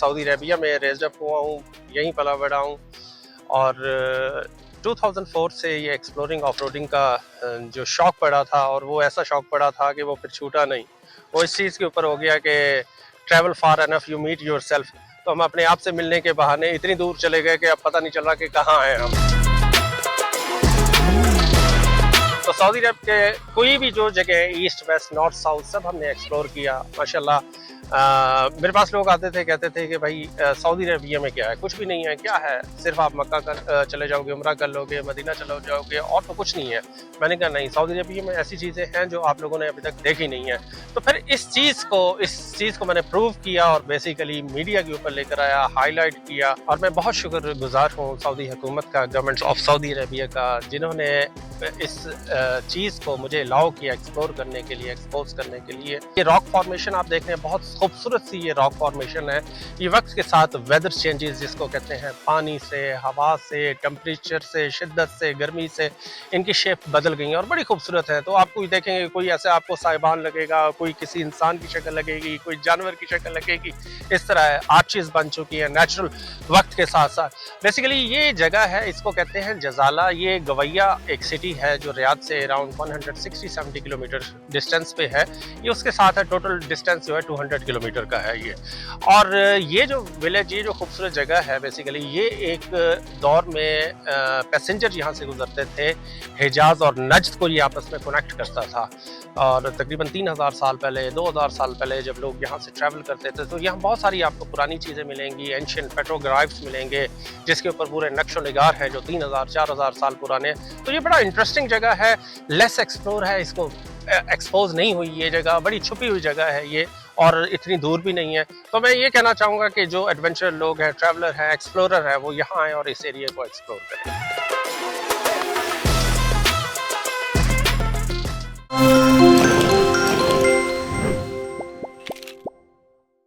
Saudi Arabia में रेज़ड up हुआ हूँ, यहीं पला बड़ा हूँ और 2004 से ये एक्सप्लोरिंग ऑफ रोडिंग का जो शौक़ पड़ा था और वो ऐसा शौक़ पड़ा था कि वो फिर छूटा नहीं। वो इस चीज़ के ऊपर हो गया कि travel far enough you meet yourself. तो हम अपने आप से मिलने के बहाने इतनी दूर चले गए कि अब पता नहीं चल रहा कि कहाँ हैं हम। तो सऊदी अरब के कोई भी जो जगह है, ईस्ट वेस्ट नॉर्थ साउथ, सब हमने एक्सप्लोर किया माशाल्लाह। मेरे पास लोग आते थे, कहते थे कि भाई सऊदी अरबिया में क्या है? कुछ भी नहीं है। क्या है? सिर्फ आप मक्का चले जाओगे, उम्रा कर लोगे, मदीना चले जाओगे और तो कुछ नहीं है। मैंने कहा नहीं, सऊदी अरबिया में ऐसी चीज़ें हैं जो आप लोगों ने अभी तक देखी नहीं है। तो फिर इस चीज़ को मैंने प्रूव किया और बेसिकली मीडिया के ऊपर लेकर आया, हाईलाइट किया और मैं बहुत शुक्रगुजार हूँ सऊदी हुकूमत का, गवर्नमेंट ऑफ सऊदी अरबिया का, जिन्होंने इस चीज़ को मुझे अलाउ किया एक्सप्लोर करने के लिए, एक्सपोज करने के लिए। ये रॉक फॉर्मेशन आप देख रहे हैं, बहुत खूबसूरत सी ये रॉक फॉर्मेशन है। ये वक्त के साथ वेदर चेंजेस जिसको कहते हैं, पानी से, हवा से, टेम्परेचर से, शिद्दत से, गर्मी से इनकी शेप बदल गई है और बड़ी खूबसूरत है। तो आप कोई देखेंगे, कोई ऐसे आपको साहिबान लगेगा, कोई किसी इंसान की शक्ल लगेगी, कोई जानवर की शक्ल लगेगी। इस तरह आर्चेस बन चुकी है नेचुरल वक्त के साथ साथ। बेसिकली ये जगह है, इसको कहते हैं जजाला। ये गवैया एक सिटी है जो रियाद से अराउंड 160-70 किलोमीटर डिस्टेंस पे है। ये उसके साथ है, टोटल डिस्टेंस जो है 200 किलोमीटर का है ये। और ये जो विलेज, ये जो खूबसूरत जगह है, बेसिकली ये एक दौर में पैसेंजर यहाँ से गुजरते थे, हिजाज और नज्द को ये आपस में कनेक्ट करता था। और तकरीबन 3000 साल पहले, 2000 साल पहले जब लोग यहाँ से ट्रैवल करते थे तो यहाँ बहुत सारी आपको पुरानी चीज़ें मिलेंगी, एंशिएंट पेट्रोग्राफ्स मिलेंगे जिसके ऊपर पूरे नक्शो निगार हैं जो 3000-4000 साल पुराने। तो ये बड़ा इंटरेस्टिंग जगह है, लेस एक्सप्लोर है, इसको एक्सपोज नहीं हुई ये जगह, बड़ी छुपी हुई जगह है ये और इतनी दूर भी नहीं है। तो मैं ये कहना चाहूँगा कि जो एडवेंचर लोग हैं, ट्रैवलर हैं, एक्सप्लोरर हैं, वो यहाँ आएँ और इस एरिया को एक्सप्लोर करें।